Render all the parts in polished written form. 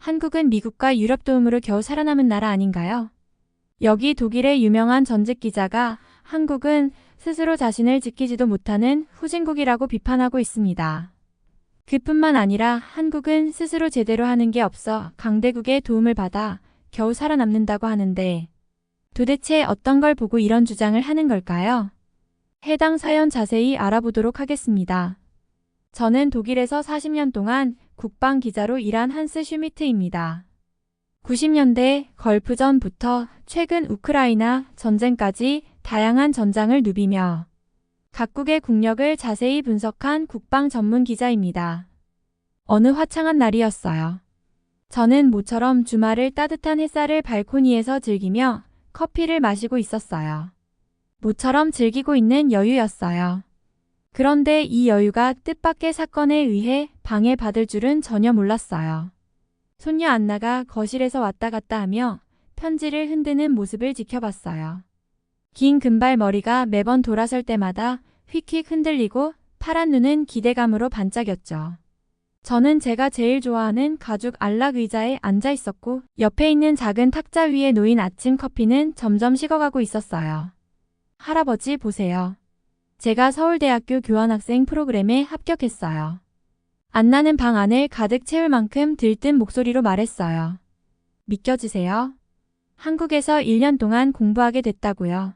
한국은 미국과 유럽 도움으로 겨우 살아남은 나라 아닌가요? 여기 독일의 유명한 전직 기자가 한국은 스스로 자신을 지키지도 못하는 후진국이라고 비판하고 있습니다. 그뿐만 아니라 한국은 스스로 제대로 하는 게 없어 강대국의 도움을 받아 겨우 살아남는다고 하는데 도대체 어떤 걸 보고 이런 주장을 하는 걸까요? 해당 사연 자세히 알아보도록 하겠습니다. 저는 독일에서 40년 동안 국방 기자로 일한 한스 슈미트입니다. 90년대 걸프전부터 최근 우크라이나 전쟁까지 다양한 전장을 누비며 각국의 국력을 자세히 분석한 국방 전문 기자입니다. 어느 화창한 날이었어요. 저는 모처럼 주말을 따뜻한 햇살을 발코니에서 즐기며 커피를 마시고 있었어요. 모처럼 즐기고 있는 여유였어요. 그런데 이 여유가 뜻밖의 사건에 의해 방해받을 줄은 전혀 몰랐어요. 손녀 안나가 거실에서 왔다 갔다 하며 편지를 흔드는 모습을 지켜봤어요. 긴 금발 머리가 매번 돌아설 때마다 휙휙 흔들리고 파란 눈은 기대감으로 반짝였죠. 저는 제가 제일 좋아하는 가죽 안락 의자에 앉아 있었고 옆에 있는 작은 탁자 위에 놓인 아침 커피는 점점 식어가고 있었어요. 할아버지 보세요. 제가 서울대학교 교환학생 프로그램에 합격했어요. 안나는 방 안을 가득 채울 만큼 들뜬 목소리로 말했어요. 믿겨지세요? 한국에서 1년 동안 공부하게 됐다고요.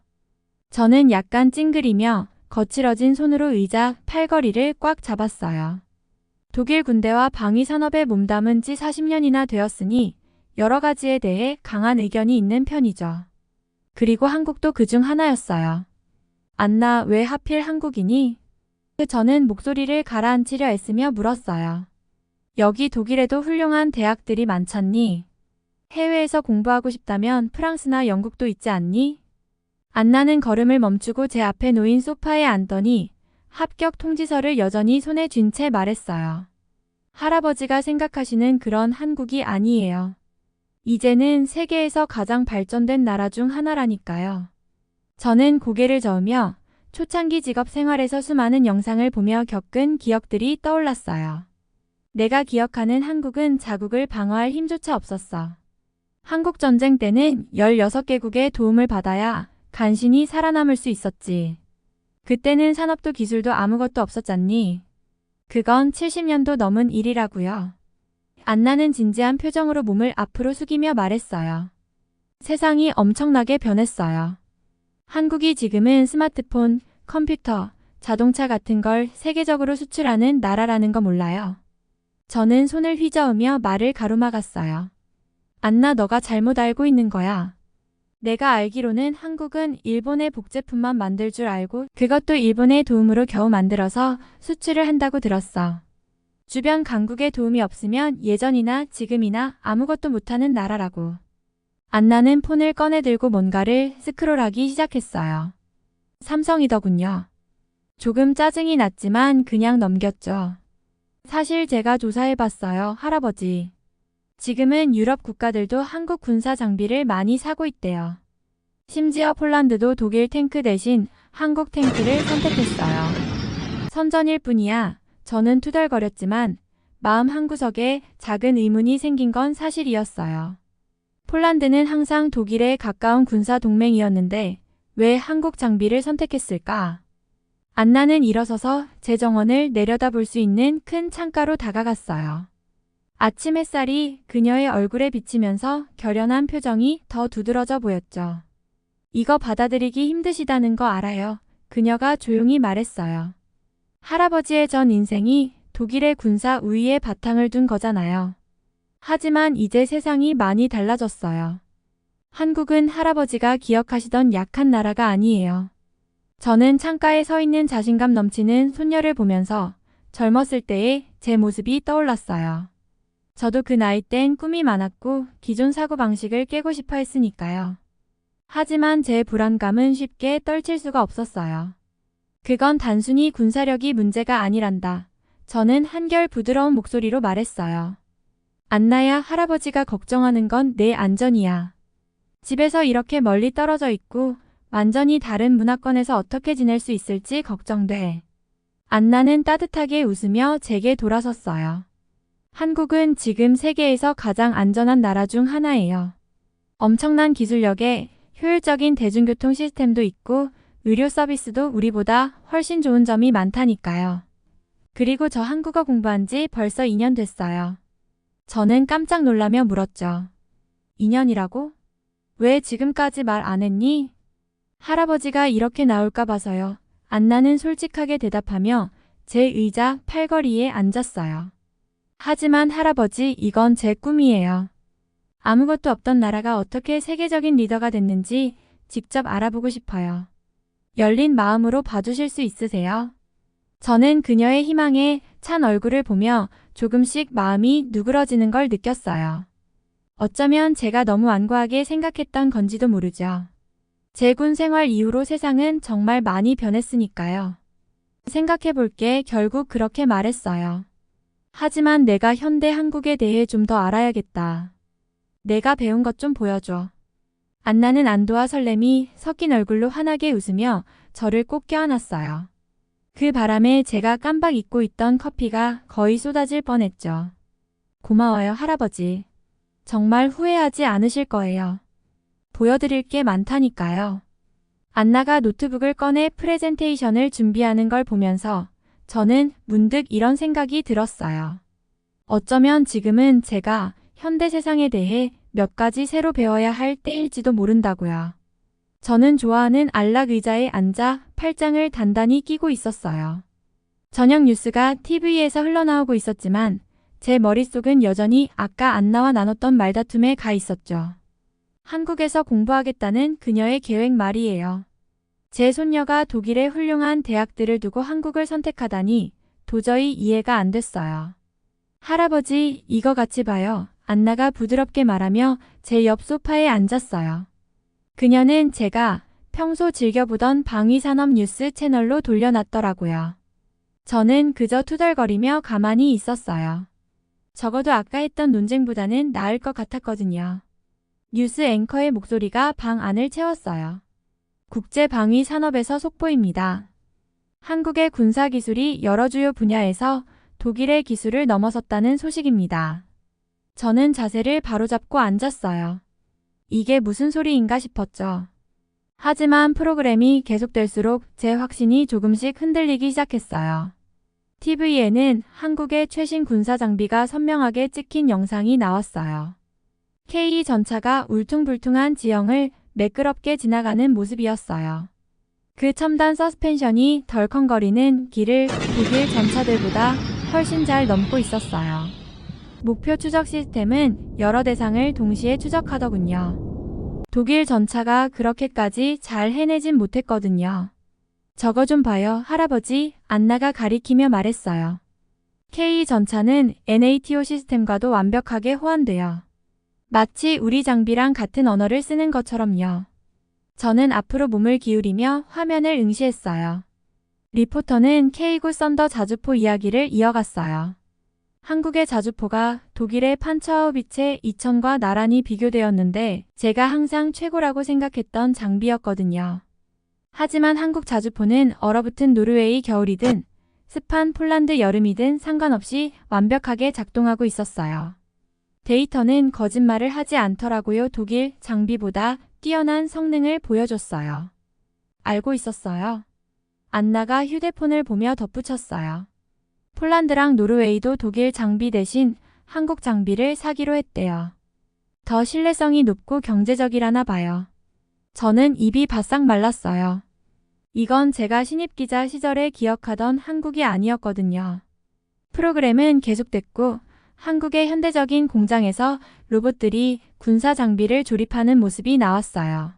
저는 약간 찡그리며 거칠어진 손으로 의자 팔걸이를 꽉 잡았어요. 독일 군대와 방위 산업에 몸담은 지 40년이나 되었으니 여러 가지에 대해 강한 의견이 있는 편이죠. 그리고 한국도 그중 하나였어요. 안나, 왜 하필 한국이니? 저는 목소리를 가라앉히려 애쓰며 물었어요. 여기 독일에도 훌륭한 대학들이 많잖니? 해외에서 공부하고 싶다면 프랑스나 영국도 있지 않니? 안나는 걸음을 멈추고 제 앞에 놓인 소파에 앉더니 합격 통지서를 여전히 손에 쥔 채 말했어요. 할아버지가 생각하시는 그런 한국이 아니에요. 이제는 세계에서 가장 발전된 나라 중 하나라니까요. 저는 고개를 저으며 초창기 직업 생활에서 수많은 영상을 보며 겪은 기억들이 떠올랐어요. 내가 기억하는 한국은 자국을 방어할 힘조차 없었어. 한국전쟁 때는 16개국의 도움을 받아야 간신히 살아남을 수 있었지. 그때는 산업도 기술도 아무것도 없었잖니. 그건 70년도 넘은 일이라고요. 안나는 진지한 표정으로 몸을 앞으로 숙이며 말했어요. 세상이 엄청나게 변했어요. 한국이 지금은 스마트폰, 컴퓨터, 자동차 같은 걸 세계적으로 수출하는 나라라는 거 몰라요. 저는 손을 휘저으며 말을 가로막았어요. 안나, 너가 잘못 알고 있는 거야. 내가 알기로는 한국은 일본의 복제품만 만들 줄 알고 그것도 일본의 도움으로 겨우 만들어서 수출을 한다고 들었어. 주변 강국의 도움이 없으면 예전이나 지금이나 아무것도 못하는 나라라고. 안나는 폰을 꺼내들고 뭔가를 스크롤하기 시작했어요. 삼성이더군요. 조금 짜증이 났지만 그냥 넘겼죠. 사실 제가 조사해봤어요, 할아버지. 지금은 유럽 국가들도 한국 군사 장비를 많이 사고 있대요. 심지어 폴란드도 독일 탱크 대신 한국 탱크를 선택했어요. 선전일 뿐이야. 저는 투덜거렸지만 마음 한구석에 작은 의문이 생긴 건 사실이었어요. 폴란드는 항상 독일에 가까운 군사 동맹이었는데 왜 한국 장비를 선택했을까? 안나는 일어서서 제 정원을 내려다볼 수 있는 큰 창가로 다가갔어요. 아침 햇살이 그녀의 얼굴에 비치면서 결연한 표정이 더 두드러져 보였죠. 이거 받아들이기 힘드시다는 거 알아요. 그녀가 조용히 말했어요. 할아버지의 전 인생이 독일의 군사 우위에 바탕을 둔 거잖아요. 하지만 이제 세상이 많이 달라졌어요. 한국은 할아버지가 기억하시던 약한 나라가 아니에요. 저는 창가에 서 있는 자신감 넘치는 손녀를 보면서 젊었을 때의 제 모습이 떠올랐어요. 저도 그 나이 땐 꿈이 많았고 기존 사고방식을 깨고 싶어 했으니까요. 하지만 제 불안감은 쉽게 떨칠 수가 없었어요. 그건 단순히 군사력이 문제가 아니란다. 저는 한결 부드러운 목소리로 말했어요. 안나야, 할아버지가 걱정하는 건 내 안전이야. 집에서 이렇게 멀리 떨어져 있고 완전히 다른 문화권에서 어떻게 지낼 수 있을지 걱정돼. 안나는 따뜻하게 웃으며 제게 돌아섰어요. 한국은 지금 세계에서 가장 안전한 나라 중 하나예요. 엄청난 기술력에 효율적인 대중교통 시스템도 있고 의료 서비스도 우리보다 훨씬 좋은 점이 많다니까요. 그리고 저 한국어 공부한 지 벌써 2년 됐어요. 저는 깜짝 놀라며 물었죠. 2년이라고? 왜 지금까지 말 안 했니? 할아버지가 이렇게 나올까 봐서요. 안나는 솔직하게 대답하며 제 의자 팔걸이에 앉았어요. 하지만 할아버지, 이건 제 꿈이에요. 아무것도 없던 나라가 어떻게 세계적인 리더가 됐는지 직접 알아보고 싶어요. 열린 마음으로 봐주실 수 있으세요? 저는 그녀의 희망에 찬 얼굴을 보며 조금씩 마음이 누그러지는 걸 느꼈어요. 어쩌면 제가 너무 완고하게 생각했던 건지도 모르죠. 제 군 생활 이후로 세상은 정말 많이 변했으니까요. 생각해볼게, 결국 그렇게 말했어요. 하지만 내가 현대 한국에 대해 좀 더 알아야겠다. 내가 배운 것 좀 보여줘. 안나는 안도와 설렘이 섞인 얼굴로 환하게 웃으며 저를 꼭 껴안았어요. 그 바람에 제가 깜빡 잊고 있던 커피가 거의 쏟아질 뻔했죠. 고마워요, 할아버지. 정말 후회하지 않으실 거예요. 보여드릴 게 많다니까요. 안나가 노트북을 꺼내 프레젠테이션을 준비하는 걸 보면서 저는 문득 이런 생각이 들었어요. 어쩌면 지금은 제가 현대 세상에 대해 몇 가지 새로 배워야 할 때일지도 모른다고요. 저는 좋아하는 안락 의자에 앉아 팔짱을 단단히 끼고 있었어요. 저녁 뉴스가 TV에서 흘러나오고 있었지만 제 머릿속은 여전히 아까 안나와 나눴던 말다툼에 가 있었죠. 한국에서 공부하겠다는 그녀의 계획 말이에요. 제 손녀가 독일의 훌륭한 대학들을 두고 한국을 선택하다니 도저히 이해가 안 됐어요. 할아버지, 이거 같이 봐요. 안나가 부드럽게 말하며 제 옆 소파에 앉았어요. 그녀는 제가 평소 즐겨보던 방위산업 뉴스 채널로 돌려놨더라고요. 저는 그저 투덜거리며 가만히 있었어요. 적어도 아까 했던 논쟁보다는 나을 것 같았거든요. 뉴스 앵커의 목소리가 방 안을 채웠어요. 국제방위산업에서 속보입니다. 한국의 군사기술이 여러 주요 분야에서 독일의 기술을 넘어섰다는 소식입니다. 저는 자세를 바로잡고 앉았어요. 이게 무슨 소리인가 싶었죠. 하지만 프로그램이 계속될수록 제 확신이 조금씩 흔들리기 시작했어요. TV에는 한국의 최신 군사 장비가 선명하게 찍힌 영상이 나왔어요. K 전차가 울퉁불퉁한 지형을 매끄럽게 지나가는 모습이었어요. 그 첨단 서스펜션이 덜컹거리는 길을 독일 전차들보다 훨씬 잘 넘고 있었어요. 목표 추적 시스템은 여러 대상을 동시에 추적하더군요. 독일 전차가 그렇게까지 잘 해내진 못했거든요. 저거 좀 봐요, 할아버지, 안나가 가리키며 말했어요. K 전차는 NATO 시스템과도 완벽하게 호환돼요. 마치 우리 장비랑 같은 언어를 쓰는 것처럼요. 저는 앞으로 몸을 기울이며 화면을 응시했어요. 리포터는 K9 썬더 자주포 이야기를 이어갔어요. 한국의 자주포가 독일의 판처하우비체 2000과 나란히 비교되었는데 제가 항상 최고라고 생각했던 장비였거든요. 하지만 한국 자주포는 얼어붙은 노르웨이 겨울이든 습한 폴란드 여름이든 상관없이 완벽하게 작동하고 있었어요. 데이터는 거짓말을 하지 않더라고요. 독일 장비보다 뛰어난 성능을 보여줬어요. 알고 있었어요. 안나가 휴대폰을 보며 덧붙였어요. 폴란드랑 노르웨이도 독일 장비 대신 한국 장비를 사기로 했대요. 더 신뢰성이 높고 경제적이라나 봐요. 저는 입이 바싹 말랐어요. 이건 제가 신입 기자 시절에 기억하던 한국이 아니었거든요. 프로그램은 계속됐고 한국의 현대적인 공장에서 로봇들이 군사 장비를 조립하는 모습이 나왔어요.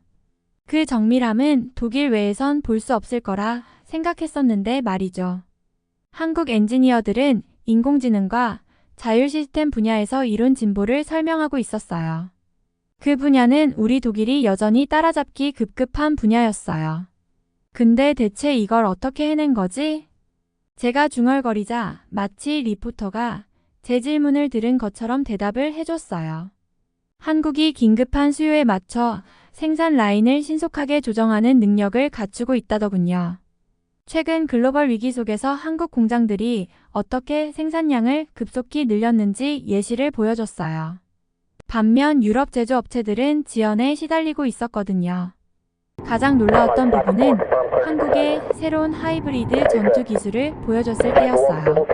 그 정밀함은 독일 외에선 볼 수 없을 거라 생각했었는데 말이죠. 한국 엔지니어들은 인공지능과 자율 시스템 분야에서 이룬 진보를 설명하고 있었어요. 그 분야는 우리 독일이 여전히 따라잡기 급급한 분야였어요. 근데 대체 이걸 어떻게 해낸 거지? 제가 중얼거리자 마치 리포터가 제 질문을 들은 것처럼 대답을 해줬어요. 한국이 긴급한 수요에 맞춰 생산 라인을 신속하게 조정하는 능력을 갖추고 있다더군요. 최근 글로벌 위기 속에서 한국 공장들이 어떻게 생산량을 급속히 늘렸는지 예시를 보여줬어요. 반면 유럽 제조업체들은 지연에 시달리고 있었거든요. 가장 놀라웠던 부분은 한국의 새로운 하이브리드 전투 기술을 보여줬을 때였어요.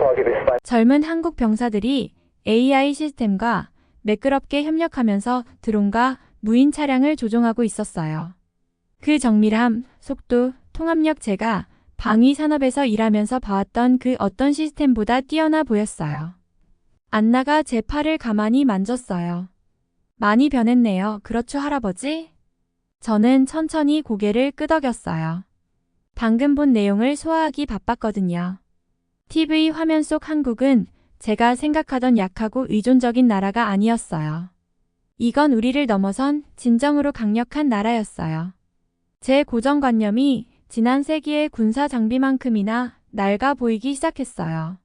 젊은 한국 병사들이 AI 시스템과 매끄럽게 협력하면서 드론과 무인 차량을 조종하고 있었어요. 그 정밀함, 속도, 통합력 제가 방위 산업에서 일하면서 봐왔던 그 어떤 시스템보다 뛰어나 보였어요. 안나가 제 팔을 가만히 만졌어요. 많이 변했네요. 그렇죠, 할아버지? 저는 천천히 고개를 끄덕였어요. 방금 본 내용을 소화하기 바빴거든요. TV 화면 속 한국은 제가 생각하던 약하고 의존적인 나라가 아니었어요. 이건 우리를 넘어선 진정으로 강력한 나라였어요. 제 고정관념이 지난 세기의 군사 장비만큼이나 낡아 보이기 시작했어요.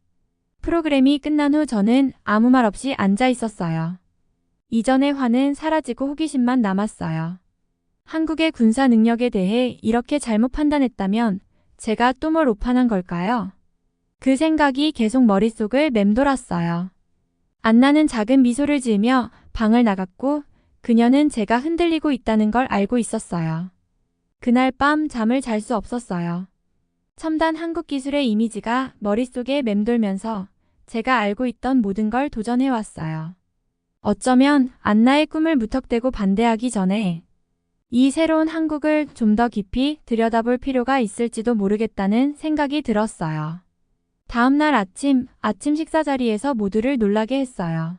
프로그램이 끝난 후 저는 아무 말 없이 앉아 있었어요. 이전의 화는 사라지고 호기심만 남았어요. 한국의 군사 능력에 대해 이렇게 잘못 판단했다면 제가 또 뭘 오판한 걸까요? 그 생각이 계속 머릿속을 맴돌았어요. 안나는 작은 미소를 지으며 방을 나갔고 그녀는 제가 흔들리고 있다는 걸 알고 있었어요. 그날 밤 잠을 잘 수 없었어요. 첨단 한국 기술의 이미지가 머릿속에 맴돌면서 제가 알고 있던 모든 걸 도전해왔어요. 어쩌면 안나의 꿈을 무턱대고 반대하기 전에 이 새로운 한국을 좀 더 깊이 들여다볼 필요가 있을지도 모르겠다는 생각이 들었어요. 다음날 아침 식사 자리에서 모두를 놀라게 했어요.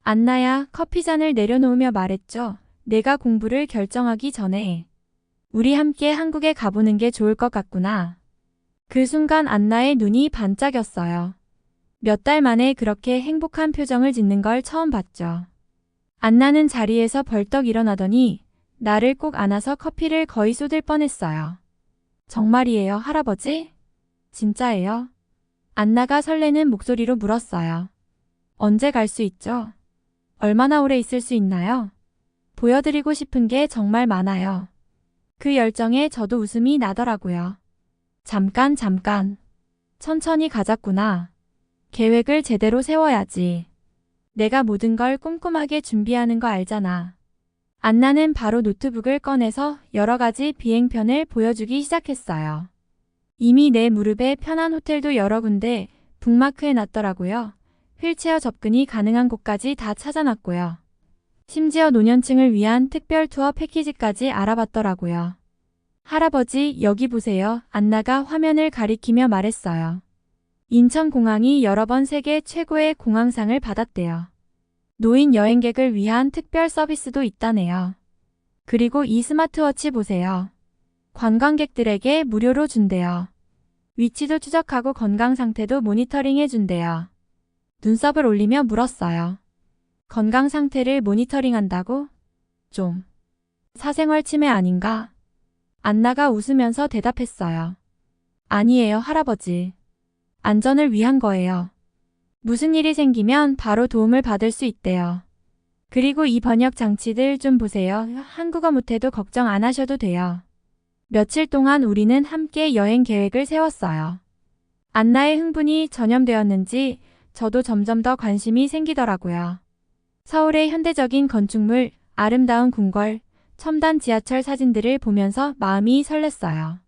안나야, 커피잔을 내려놓으며 말했죠. 내가 공부를 결정하기 전에 우리 함께 한국에 가보는 게 좋을 것 같구나. 그 순간 안나의 눈이 반짝였어요. 몇 달 만에 그렇게 행복한 표정을 짓는 걸 처음 봤죠. 안나는 자리에서 벌떡 일어나더니 나를 꼭 안아서 커피를 거의 쏟을 뻔했어요. 정말이에요, 할아버지? 진짜예요? 안나가 설레는 목소리로 물었어요. 언제 갈 수 있죠? 얼마나 오래 있을 수 있나요? 보여드리고 싶은 게 정말 많아요. 그 열정에 저도 웃음이 나더라고요. 잠깐. 천천히 가자꾸나. 계획을 제대로 세워야지. 내가 모든 걸 꼼꼼하게 준비하는 거 알잖아. 안나는 바로 노트북을 꺼내서 여러 가지 비행편을 보여주기 시작했어요. 이미 내 무릎에 편한 호텔도 여러 군데 북마크해 놨더라고요. 휠체어 접근이 가능한 곳까지 다 찾아놨고요. 심지어 노년층을 위한 특별 투어 패키지까지 알아봤더라고요. 할아버지, 여기 보세요. 안나가 화면을 가리키며 말했어요. 인천공항이 여러 번 세계 최고의 공항상을 받았대요. 노인 여행객을 위한 특별 서비스도 있다네요. 그리고 이 스마트워치 보세요. 관광객들에게 무료로 준대요. 위치도 추적하고 건강 상태도 모니터링 해준대요. 눈썹을 올리며 물었어요. 건강 상태를 모니터링한다고? 좀 사생활 침해 아닌가? 안나가 웃으면서 대답했어요. 아니에요, 할아버지. 안전을 위한 거예요. 무슨 일이 생기면 바로 도움을 받을 수 있대요. 그리고 이 번역 장치들 좀 보세요. 한국어 못해도 걱정 안 하셔도 돼요. 며칠 동안 우리는 함께 여행 계획을 세웠어요. 안나의 흥분이 전염되었는지 저도 점점 더 관심이 생기더라고요. 서울의 현대적인 건축물, 아름다운 궁궐, 첨단 지하철 사진들을 보면서 마음이 설렜어요.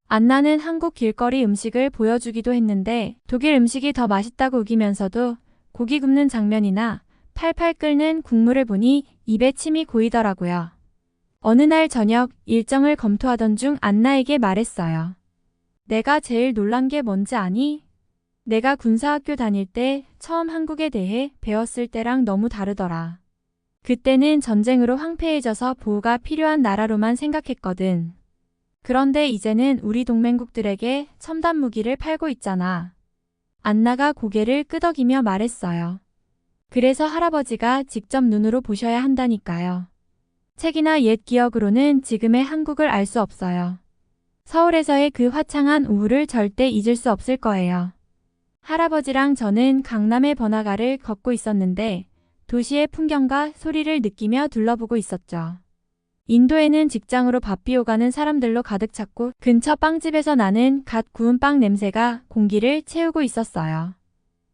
안나는 한국 길거리 음식을 보여주기도 했는데 독일 음식이 더 맛있다고 우기면서도 고기 굽는 장면이나 팔팔 끓는 국물을 보니 입에 침이 고이더라고요. 어느 날 저녁 일정을 검토하던 중 안나에게 말했어요. 내가 제일 놀란 게 뭔지 아니? 내가 군사학교 다닐 때 처음 한국에 대해 배웠을 때랑 너무 다르더라. 그때는 전쟁으로 황폐해져서 보호가 필요한 나라로만 생각했거든. 그런데 이제는 우리 동맹국들에게 첨단 무기를 팔고 있잖아. 안나가 고개를 끄덕이며 말했어요. 그래서 할아버지가 직접 눈으로 보셔야 한다니까요. 책이나 옛 기억으로는 지금의 한국을 알 수 없어요. 서울에서의 그 화창한 오후를 절대 잊을 수 없을 거예요. 할아버지랑 저는 강남의 번화가를 걷고 있었는데 도시의 풍경과 소리를 느끼며 둘러보고 있었죠. 인도에는 직장으로 바삐 오가는 사람들로 가득 찼고 근처 빵집에서 나는 갓 구운 빵 냄새가 공기를 채우고 있었어요.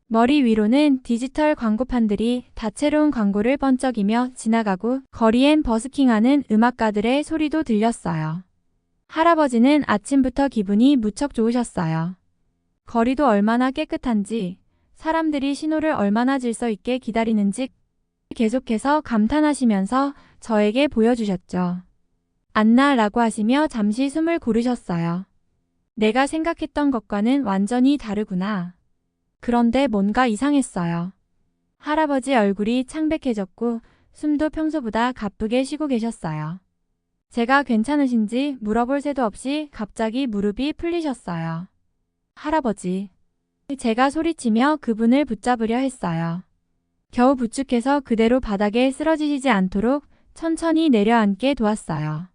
머리 위로는 디지털 광고판들이 다채로운 광고를 번쩍이며 지나가고 거리엔 버스킹하는 음악가들의 소리도 들렸어요. 할아버지는 아침부터 기분이 무척 좋으셨어요. 거리도 얼마나 깨끗한지, 사람들이 신호를 얼마나 질서 있게 기다리는지 계속해서 감탄하시면서 저에게 보여주셨죠. 안나라고 하시며 잠시 숨을 고르셨어요. 내가 생각했던 것과는 완전히 다르구나. 그런데 뭔가 이상했어요. 할아버지 얼굴이 창백해졌고 숨도 평소보다 가쁘게 쉬고 계셨어요. 제가 괜찮으신지 물어볼 새도 없이 갑자기 무릎이 풀리셨어요. 할아버지. 제가 소리치며 그분을 붙잡으려 했어요. 겨우 부축해서 그대로 바닥에 쓰러지시지 않도록 천천히 내려앉게 도왔어요.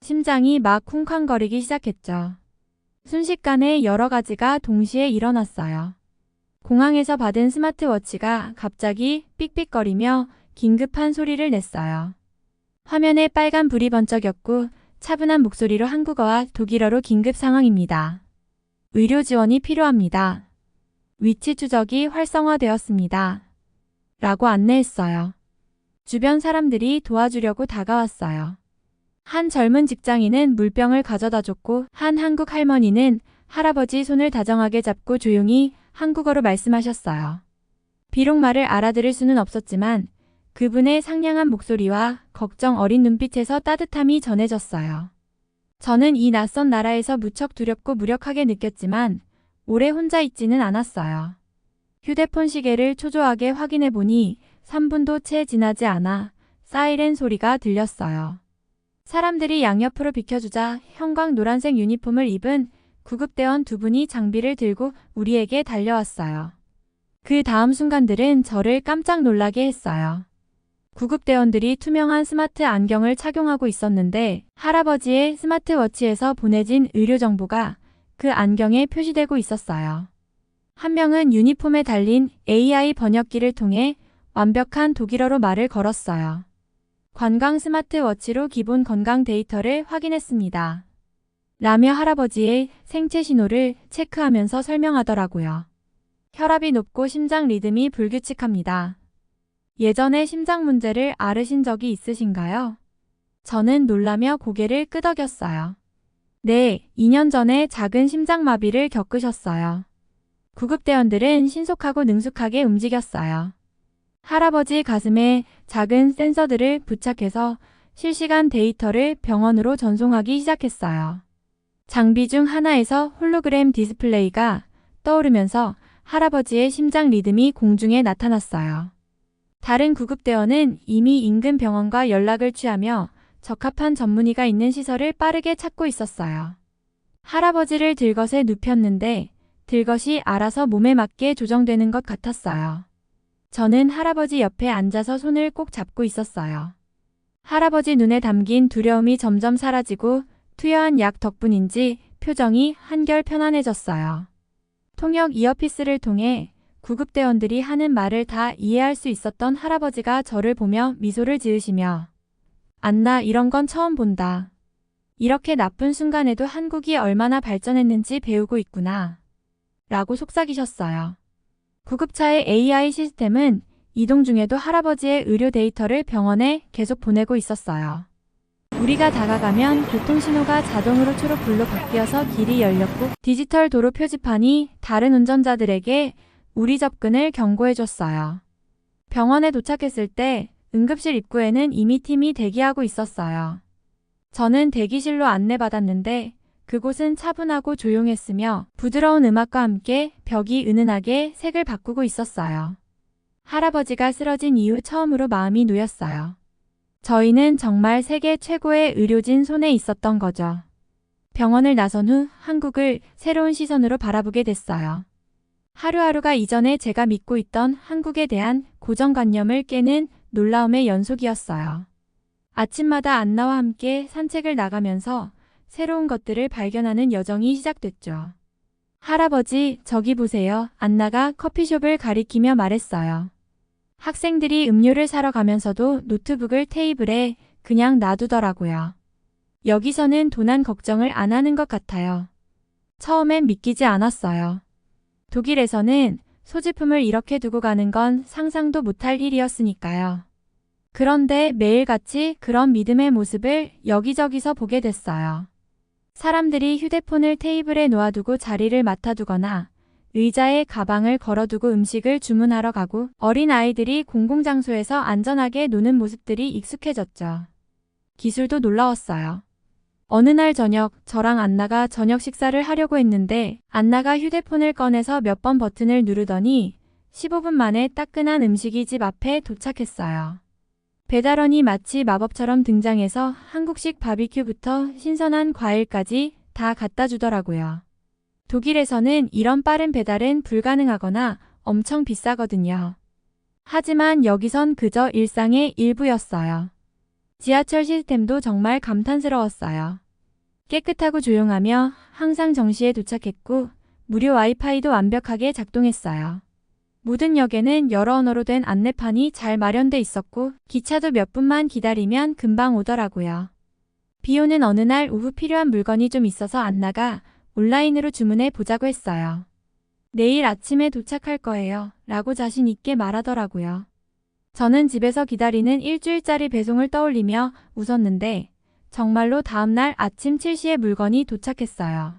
심장이 막 쿵쾅거리기 시작했죠. 순식간에 여러 가지가 동시에 일어났어요. 공항에서 받은 스마트워치가 갑자기 삑삑거리며 긴급한 소리를 냈어요. 화면에 빨간 불이 번쩍였고 차분한 목소리로 한국어와 독일어로 긴급 상황입니다. 의료 지원이 필요합니다. 위치 추적이 활성화되었습니다. 라고 안내했어요. 주변 사람들이 도와주려고 다가왔어요. 한 젊은 직장인은 물병을 가져다 줬고 한 한국 할머니는 할아버지 손을 다정하게 잡고 조용히 한국어로 말씀하셨어요. 비록 말을 알아들을 수는 없었지만 그분의 상냥한 목소리와 걱정 어린 눈빛에서 따뜻함이 전해졌어요. 저는 이 낯선 나라에서 무척 두렵고 무력하게 느꼈지만 오래 혼자 있지는 않았어요. 휴대폰 시계를 초조하게 확인해 보니 3분도 채 지나지 않아 사이렌 소리가 들렸어요. 사람들이 양옆으로 비켜주자 형광 노란색 유니폼을 입은 구급대원 두 분이 장비를 들고 우리에게 달려왔어요. 그 다음 순간들은 저를 깜짝 놀라게 했어요. 구급대원들이 투명한 스마트 안경을 착용하고 있었는데 할아버지의 스마트워치에서 보내진 의료 정보가 그 안경에 표시되고 있었어요. 한 명은 유니폼에 달린 AI 번역기를 통해 완벽한 독일어로 말을 걸었어요. 관광 스마트워치로 기본 건강 데이터를 확인했습니다. 라며 할아버지의 생체 신호를 체크하면서 설명하더라고요. 혈압이 높고 심장 리듬이 불규칙합니다. 예전에 심장 문제를 앓으신 적이 있으신가요? 저는 놀라며 고개를 끄덕였어요. 네, 2년 전에 작은 심장마비를 겪으셨어요. 구급대원들은 신속하고 능숙하게 움직였어요. 할아버지 가슴에 작은 센서들을 부착해서 실시간 데이터를 병원으로 전송하기 시작했어요. 장비 중 하나에서 홀로그램 디스플레이가 떠오르면서 할아버지의 심장 리듬이 공중에 나타났어요. 다른 구급대원은 이미 인근 병원과 연락을 취하며 적합한 전문의가 있는 시설을 빠르게 찾고 있었어요. 할아버지를 들것에 눕혔는데 들것이 알아서 몸에 맞게 조정되는 것 같았어요. 저는 할아버지 옆에 앉아서 손을 꼭 잡고 있었어요. 할아버지 눈에 담긴 두려움이 점점 사라지고 투여한 약 덕분인지 표정이 한결 편안해졌어요. 통역 이어피스를 통해 구급대원들이 하는 말을 다 이해할 수 있었던 할아버지가 저를 보며 미소를 지으시며 안나 이런 건 처음 본다. 이렇게 나쁜 순간에도 한국이 얼마나 발전했는지 배우고 있구나. 라고 속삭이셨어요. 구급차의 AI 시스템은 이동 중에도 할아버지의 의료 데이터를 병원에 계속 보내고 있었어요. 우리가 다가가면 교통신호가 자동으로 초록불로 바뀌어서 길이 열렸고 디지털 도로 표지판이 다른 운전자들에게 우리 접근을 경고해줬어요. 병원에 도착했을 때 응급실 입구에는 이미 팀이 대기하고 있었어요. 저는 대기실로 안내받았는데 그곳은 차분하고 조용했으며 부드러운 음악과 함께 벽이 은은하게 색을 바꾸고 있었어요. 할아버지가 쓰러진 이후 처음으로 마음이 놓였어요. 저희는 정말 세계 최고의 의료진 손에 있었던 거죠. 병원을 나선 후 한국을 새로운 시선으로 바라보게 됐어요. 하루하루가 이전에 제가 믿고 있던 한국에 대한 고정관념을 깨는 놀라움의 연속이었어요. 아침마다 안나와 함께 산책을 나가면서 새로운 것들을 발견하는 여정이 시작됐죠. 할아버지, 저기 보세요. 안나가 커피숍을 가리키며 말했어요. 학생들이 음료를 사러 가면서도 노트북을 테이블에 그냥 놔두더라고요. 여기서는 도난 걱정을 안 하는 것 같아요. 처음엔 믿기지 않았어요. 독일에서는 소지품을 이렇게 두고 가는 건 상상도 못할 일이었으니까요. 그런데 매일같이 그런 믿음의 모습을 여기저기서 보게 됐어요. 사람들이 휴대폰을 테이블에 놓아두고 자리를 맡아두거나 의자에 가방을 걸어두고 음식을 주문하러 가고 어린 아이들이 공공장소에서 안전하게 노는 모습들이 익숙해졌죠. 기술도 놀라웠어요. 어느 날 저녁, 저랑 안나가 저녁 식사를 하려고 했는데 안나가 휴대폰을 꺼내서 몇 번 버튼을 누르더니 15분 만에 따끈한 음식이 집 앞에 도착했어요. 배달원이 마치 마법처럼 등장해서 한국식 바비큐부터 신선한 과일까지 다 갖다 주더라고요. 독일에서는 이런 빠른 배달은 불가능하거나 엄청 비싸거든요. 하지만 여기선 그저 일상의 일부였어요. 지하철 시스템도 정말 감탄스러웠어요. 깨끗하고 조용하며 항상 정시에 도착했고 무료 와이파이도 완벽하게 작동했어요. 모든 역에는 여러 언어로 된 안내판이 잘 마련돼 있었고 기차도 몇 분만 기다리면 금방 오더라고요. 비 오는 어느 날 오후 필요한 물건이 좀 있어서 안나가 온라인으로 주문해 보자고 했어요. 내일 아침에 도착할 거예요. 라고 자신 있게 말하더라고요. 저는 집에서 기다리는 일주일짜리 배송을 떠올리며 웃었는데 정말로 다음날 아침 7시에 물건이 도착했어요.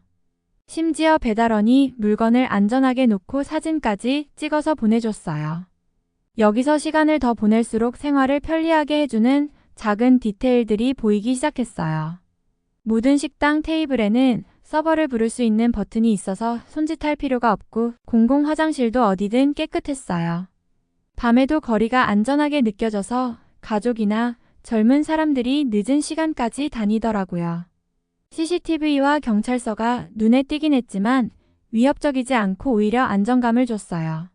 심지어 배달원이 물건을 안전하게 놓고 사진까지 찍어서 보내줬어요. 여기서 시간을 더 보낼수록 생활을 편리하게 해주는 작은 디테일들이 보이기 시작했어요. 모든 식당 테이블에는 서버를 부를 수 있는 버튼이 있어서 손짓할 필요가 없고 공공 화장실도 어디든 깨끗했어요. 밤에도 거리가 안전하게 느껴져서 가족이나 젊은 사람들이 늦은 시간까지 다니더라고요. CCTV와 경찰서가 눈에 띄긴 했지만 위협적이지 않고 오히려 안정감을 줬어요.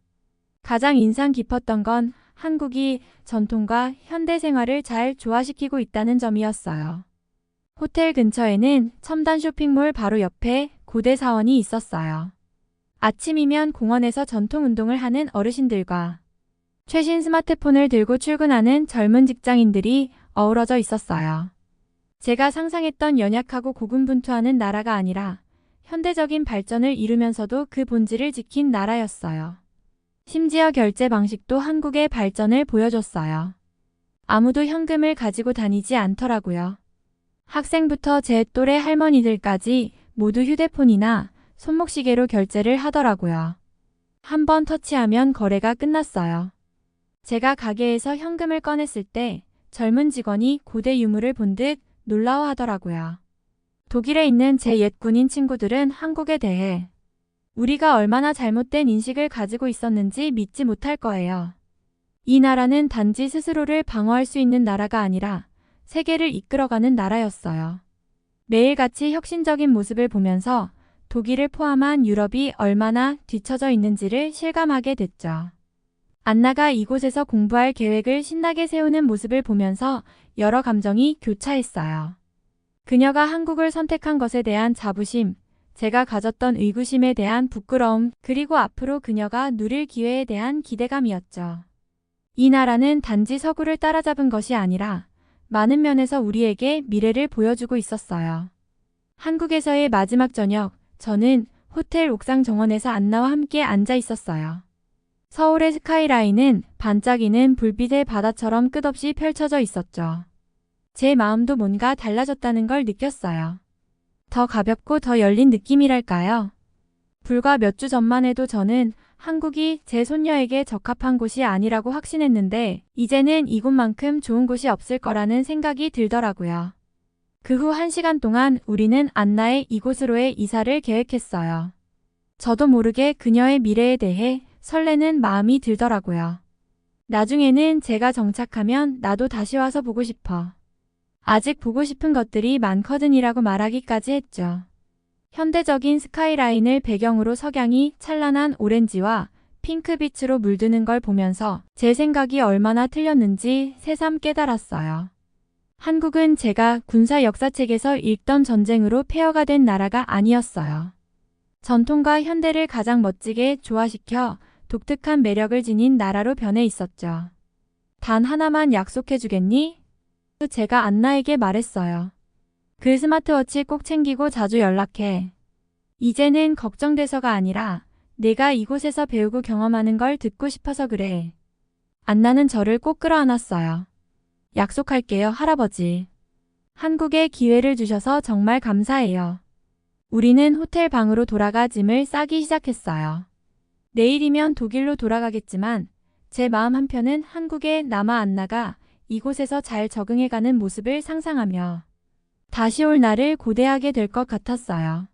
가장 인상 깊었던 건 한국이 전통과 현대 생활을 잘 조화시키고 있다는 점이었어요. 호텔 근처에는 첨단 쇼핑몰 바로 옆에 고대 사원이 있었어요. 아침이면 공원에서 전통 운동을 하는 어르신들과 최신 스마트폰을 들고 출근하는 젊은 직장인들이 어우러져 있었어요. 제가 상상했던 연약하고 고군분투하는 나라가 아니라 현대적인 발전을 이루면서도 그 본질을 지킨 나라였어요. 심지어 결제 방식도 한국의 발전을 보여줬어요. 아무도 현금을 가지고 다니지 않더라고요. 학생부터 제 또래 할머니들까지 모두 휴대폰이나 손목시계로 결제를 하더라고요. 한 번 터치하면 거래가 끝났어요. 제가 가게에서 현금을 꺼냈을 때 젊은 직원이 고대 유물을 본 듯 놀라워하더라고요. 독일에 있는 제 옛 군인 친구들은 한국에 대해 우리가 얼마나 잘못된 인식을 가지고 있었는지 믿지 못할 거예요. 이 나라는 단지 스스로를 방어할 수 있는 나라가 아니라 세계를 이끌어가는 나라였어요. 매일같이 혁신적인 모습을 보면서 독일을 포함한 유럽이 얼마나 뒤처져 있는지를 실감하게 됐죠. 안나가 이곳에서 공부할 계획을 신나게 세우는 모습을 보면서 여러 감정이 교차했어요. 그녀가 한국을 선택한 것에 대한 자부심, 제가 가졌던 의구심에 대한 부끄러움, 그리고 앞으로 그녀가 누릴 기회에 대한 기대감이었죠. 이 나라는 단지 서구를 따라잡은 것이 아니라 많은 면에서 우리에게 미래를 보여주고 있었어요. 한국에서의 마지막 저녁, 저는 호텔 옥상 정원에서 안나와 함께 앉아 있었어요. 서울의 스카이라인은 반짝이는 불빛의 바다처럼 끝없이 펼쳐져 있었죠. 제 마음도 뭔가 달라졌다는 걸 느꼈어요. 더 가볍고 더 열린 느낌이랄까요? 불과 몇 주 전만 해도 저는 한국이 제 손녀에게 적합한 곳이 아니라고 확신했는데 이제는 이곳만큼 좋은 곳이 없을 거라는 생각이 들더라고요. 그 후 1시간 동안 우리는 안나의 이곳으로의 이사를 계획했어요. 저도 모르게 그녀의 미래에 대해 설레는 마음이 들더라고요. 나중에는 제가 정착하면 나도 다시 와서 보고 싶어. 아직 보고 싶은 것들이 많거든이라고 말하기까지 했죠. 현대적인 스카이라인을 배경으로 석양이 찬란한 오렌지와 핑크빛으로 물드는 걸 보면서 제 생각이 얼마나 틀렸는지 새삼 깨달았어요. 한국은 제가 군사 역사책에서 읽던 전쟁으로 폐허가 된 나라가 아니었어요. 전통과 현대를 가장 멋지게 조화시켜 독특한 매력을 지닌 나라로 변해 있었죠. 단 하나만 약속해 주겠니? 제가 안나에게 말했어요. 그 스마트워치 꼭 챙기고 자주 연락해. 이제는 걱정돼서가 아니라 내가 이곳에서 배우고 경험하는 걸 듣고 싶어서 그래. 안나는 저를 꼭 끌어안았어요. 약속할게요, 할아버지. 한국에 기회를 주셔서 정말 감사해요. 우리는 호텔 방으로 돌아가 짐을 싸기 시작했어요. 내일이면 독일로 돌아가겠지만 제 마음 한편은 한국에 남아 안나가 이곳에서 잘 적응해가는 모습을 상상하며 다시 올 날을 고대하게 될 것 같았어요.